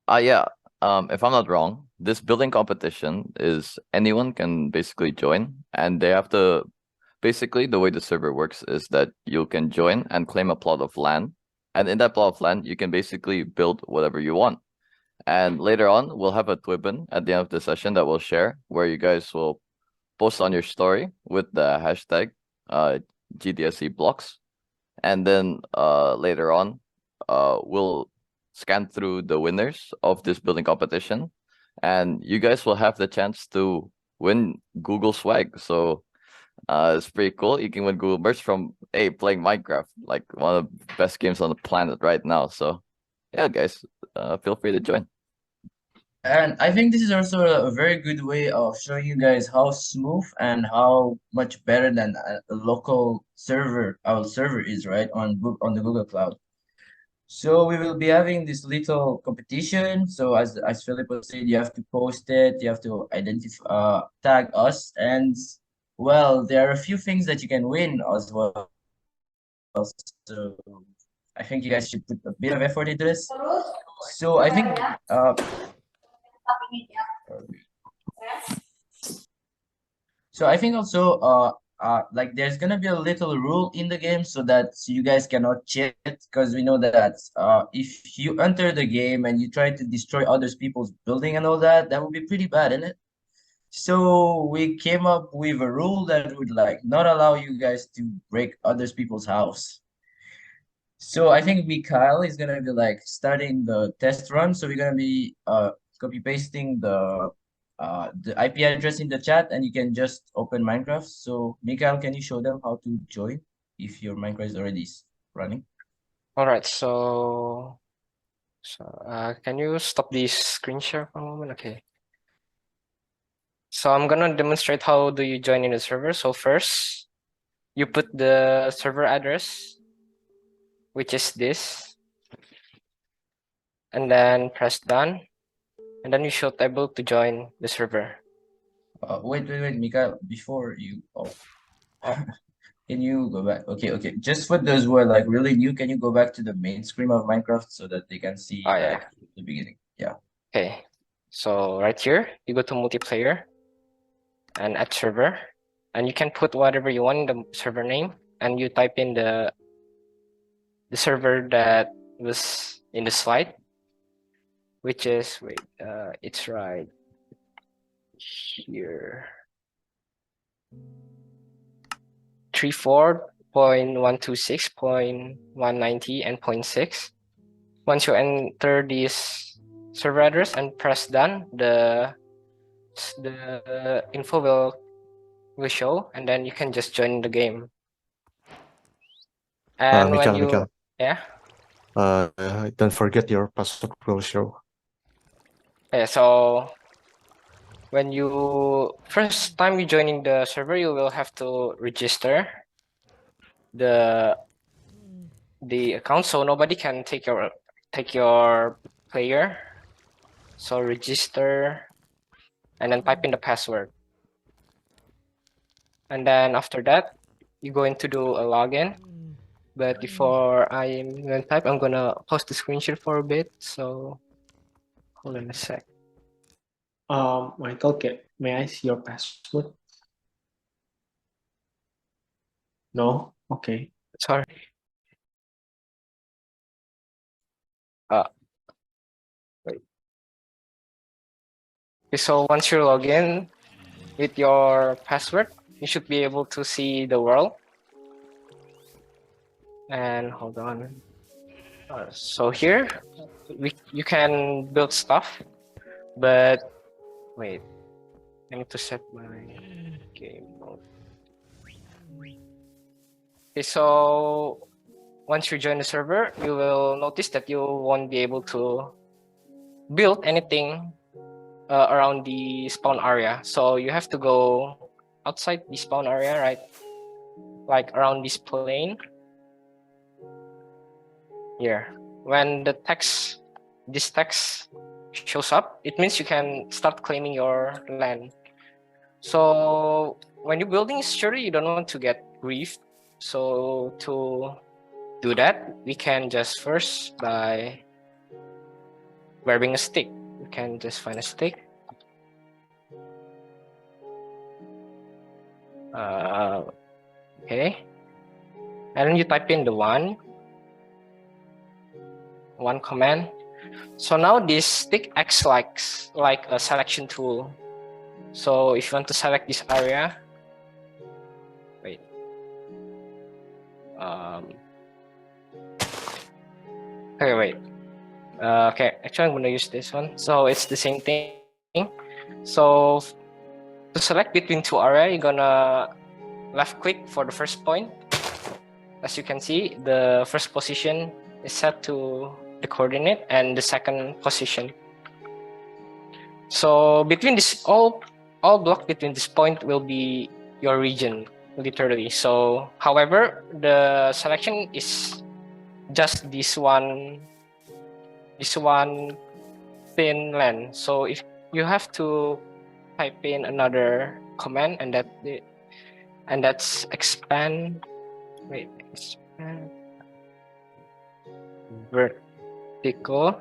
Yeah. If I'm not wrong, this building competition is anyone can basically join, and they have to basically the way the server works is that you can join and claim a plot of land, and in that plot of land, you can basically build whatever you want. And later on, we'll have a Twibbon at the end of the session that we'll share where you guys will post on your story with the hashtag GDSC blocks. And then later on, we'll scan through the winners of this building competition. And you guys will have the chance to win Google swag. So it's pretty cool. You can win Google merch from playing Minecraft, like one of the best games on the planet right now. So yeah, guys, feel free to join. And I think this is also a very good way of showing you guys how smooth and how much better than a local server, our server is, right, on the Google Cloud. So we will be having this little competition. So as Philip said, you have to post it, you have to identify, tag us, and well, there are a few things that you can win as well. So I think you guys should put a bit of effort into this. So I think also like there's gonna be a little rule in the game so that you guys cannot cheat, because we know that if you enter the game and you try to destroy others people's building and all that, that would be pretty bad, isn't it? So we came up with a rule that would like not allow you guys to break others people's house. So I think Mikhail is gonna be like starting the test run. So we're gonna be copy pasting the IP address in the chat, and you can just open Minecraft. So Mikhail, can you show them how to join if your Minecraft is already running? All right, so can you stop the screen share for a moment? Okay. So I'm gonna demonstrate how do you join in the server. So first, you put the server address, which is this, and then press done, and then you should able to join the server. Wait, Mikhail, before you can you go back? Okay. Just for those who are like really new, can you go back to the main screen of Minecraft so that they can see Yeah. the beginning? Yeah. Okay. So right here, you go to multiplayer and add server, and you can put whatever you want in the server name, and you type in the server that was in the slide, which is it's right here. 34.126.190 and 0.6. Once you enter this server address and press done, the info will show, and then you can just join the game. And Mikhail, yeah. Don't forget your password closure. Yeah, so when you first time you joining the server, you will have to register the account, so nobody can take your player. So register and then type in the password. And then after that, you're going to do a login. But before I'm going to type, I'm gonna post the screenshot for a bit. So hold on a sec. Michael, may I see your password? No? Okay. Sorry. Wait. Okay, so once you log in with your password, you should be able to see the world. And hold on. So here, you can build stuff, but wait, I need to set my game mode. Okay, so once you join the server, you will notice that you won't be able to build anything around the spawn area. So you have to go outside the spawn area, right? Like around this plane. Here. When this text shows up, it means you can start claiming your land. So when you're building, surely you don't want to get griefed. So to do that, we can just first by grabbing a stick. You can just find a stick. Okay. And then you type in the one command. So now this stick acts like a selection tool. So if you want to select this area, wait. Okay, wait. Okay, actually I'm gonna use this one. So it's the same thing. So to select between two areas, you're gonna left click for the first point. As you can see, the first position is set to the coordinate and the second position. So between this, all block between this point will be your region, literally. So however, the selection is just this one thin land. So if you have to type in another command, and that's expand. Wait, expand vertical.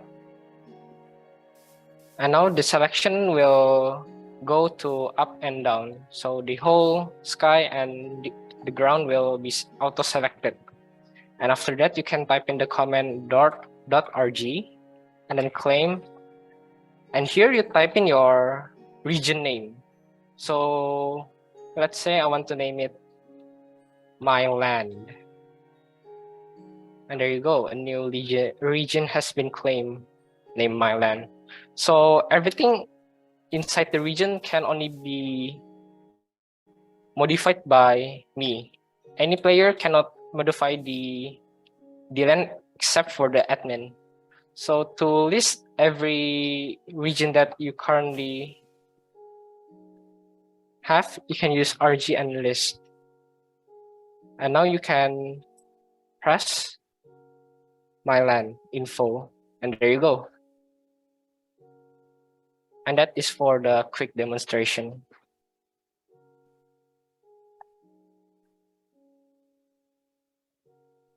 And now the selection will go to up and down. So the whole sky and the ground will be auto-selected. And after that, you can type in the command .rg and then claim. And here you type in your region name. So let's say I want to name it my land. And there you go, a new region has been claimed, named my land. So everything inside the region can only be modified by me. Any player cannot modify the land except for the admin. So to list every region that you currently have, you can use RG and list. And now you can press my land info, and there you go. And that is for the quick demonstration.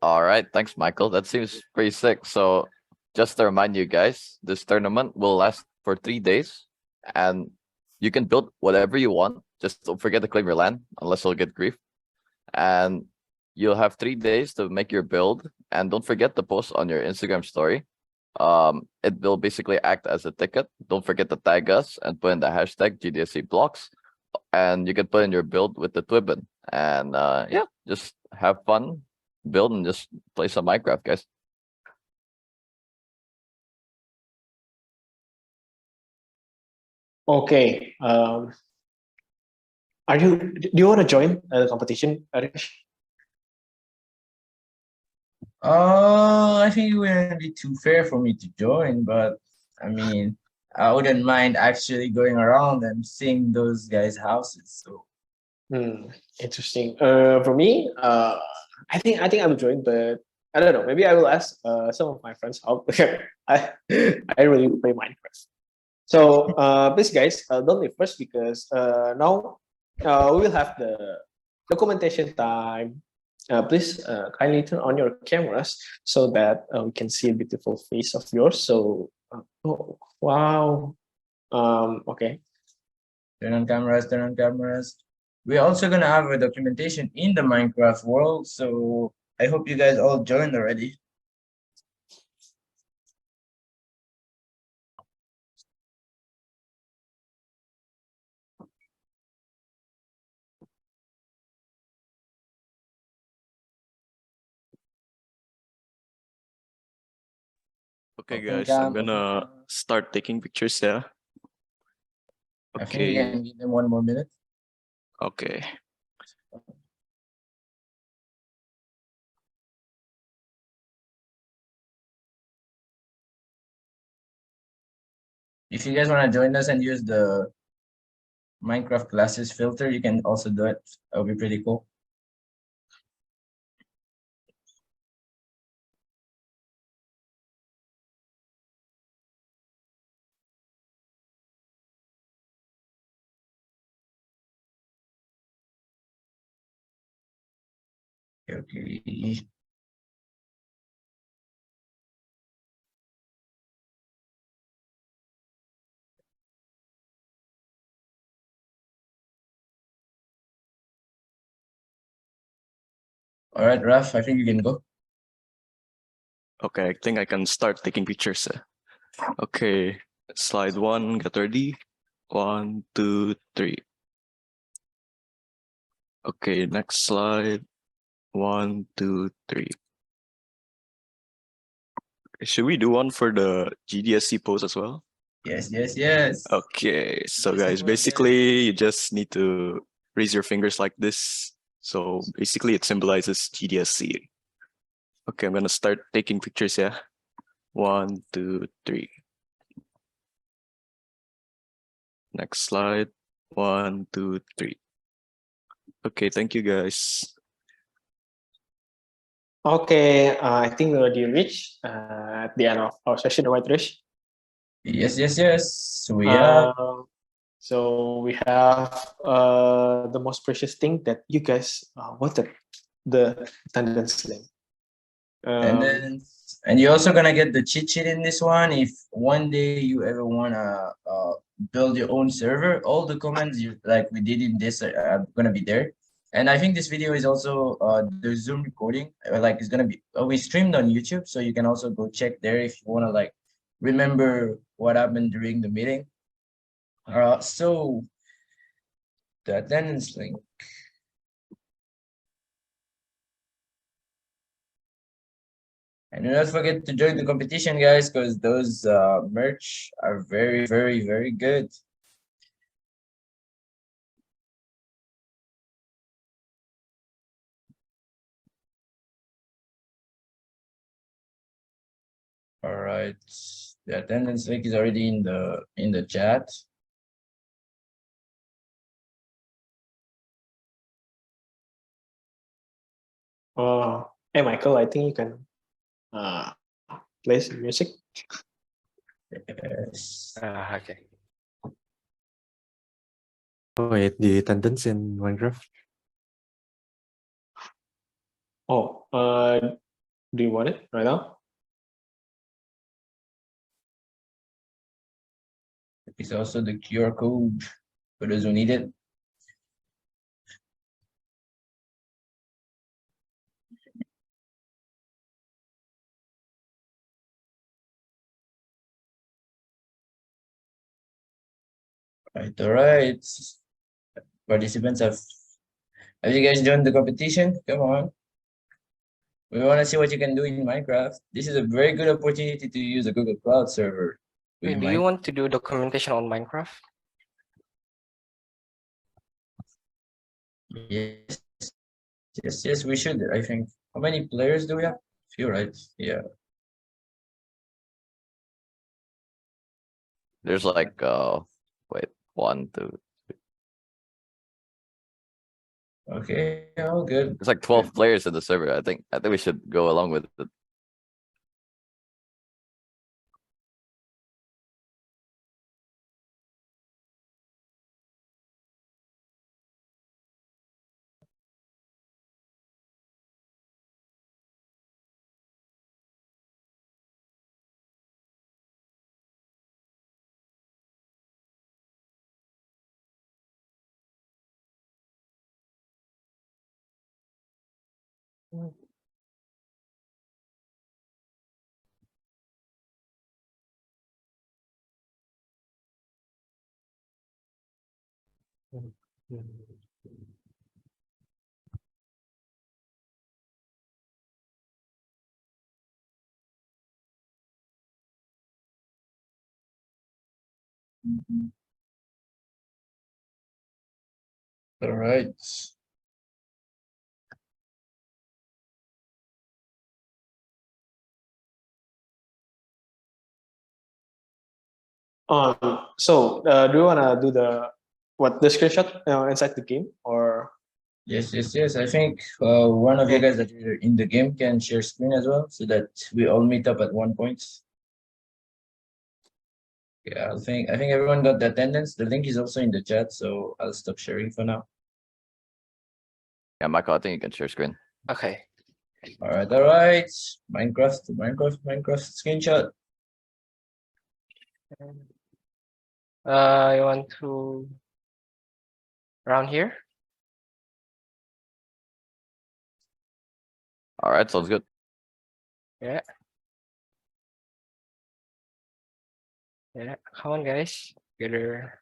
All right, thanks, Michael. That seems pretty sick. So just to remind you guys, this tournament will last for 3 days, and you can build whatever you want. Just don't forget to claim your land, unless you'll get grief. And you'll have 3 days to make your build, and don't forget to post on your Instagram story. It will basically act as a ticket. Don't forget to tag us and put in the hashtag GDSC blocks, and you can put in your build with the Twibbon. And yeah, just have fun, build, and just play some Minecraft, guys. Okay. Do you want to join the competition, Arish? I think it wouldn't be too fair for me to join, but I mean, I wouldn't mind actually going around and seeing those guys' houses. So Interesting. For me, I think I will join, but I don't know. Maybe I will ask some of my friends out. I I really play Minecraft. So please guys, don't leave first because now we will have the documentation time. Please kindly turn on your cameras so that we can see a beautiful face of yours. So oh, wow. Okay. turn on cameras, turn on cameras. We're also gonna have a documentation in the Minecraft world. So I hope you guys all joined already. Okay, Open guys, I'm cam, open gonna cam. start taking pictures. Yeah. I think we Okay. can give them 1 more minute. Okay. If you guys want to join us and use the Minecraft classes filter, you can also do it. That'll be pretty cool. Okay. All right, Raf, I think you can go. Okay, I think I can start taking pictures. Okay, slide 1, get ready. 1, 2, 3. Okay, next slide. 1, 2, 3. Should we do one for the GDSC pose as well? Yes, yes, yes. Okay, so GDSC guys, pose, basically you just need to raise your fingers like this. So basically it symbolizes GDSC. Okay, I'm gonna start taking pictures, yeah. 1, 2, 3. Next slide. 1, 2, 3. Okay, thank you guys. Okay, I think we already reached at the end of our session, right, Trish? Yes, yes, yes. We are. So we have the most precious thing that you guys wanted, the attendance link. And you're also gonna get the cheat sheet in this one. If one day you ever wanna build your own server, all the comments you like we did in this are gonna be there. And I think this video is also the Zoom recording, like it's gonna be we streamed on YouTube, so you can also go check there if you wanna like remember what happened during the meeting. So the attendance link. And do not forget to join the competition, guys, because those merch are very, very, very good. All right, the attendance link is already in the chat. Hey Michael, I think you can play some music. Yes. Okay. Wait, the attendance in Minecraft? Oh, do you want it right now? It's also the QR code for those who need it. All right. Participants have you guys joined the competition? Come on. We want to see what you can do in Minecraft. This is a very good opportunity to use a Google Cloud server. Wait, do you want to do documentation on Minecraft? Yes, yes, yes, we should. I think. How many players do we have? Few, right? Yeah. There's like wait, 1, 2. Okay, all good. There's like 12 players in the server. I think we should go along with it. All right. Do you wanna do the screenshot inside the game or? Yes. I think one of you guys that are in the game can share screen as well, so that we all meet up at one point. Yeah, I think everyone got the attendance. The link is also in the chat, so I'll stop sharing for now. Yeah, Michael, I think you can share screen. Okay. All right. Minecraft screenshot. You want to around here? All right, sounds good. Yeah. Come on, guys. Together.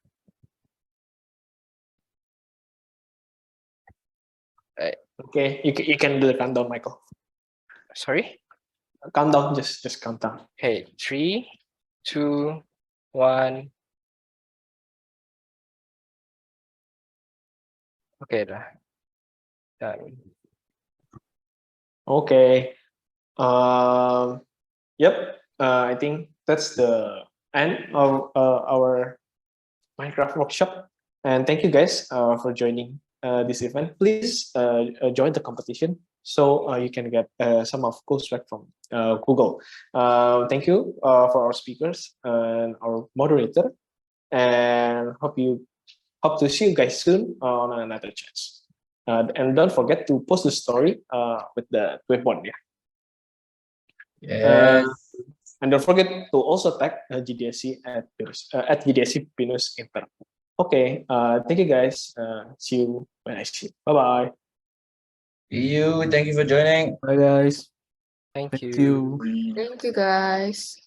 Okay, you can do the countdown, Michael. Sorry. Countdown, just count down. Okay, 3, 2, 1. Okay, done. Okay. Yep. I think that's the end of our Minecraft workshop. And thank you guys for joining this event. Please join the competition so you can get some of cool swag from Google. Thank you for our speakers and our moderator. And hope to see you guys soon on another chance. And don't forget to post the story with the Webboard. Yes. And don't forget to also tag GDSC at GDSC BINUS International. Okay, thank you guys. See you when I see you. Bye-bye. See you. Thank you for joining. Bye guys. Thank Thank you. you. Thank you, guys.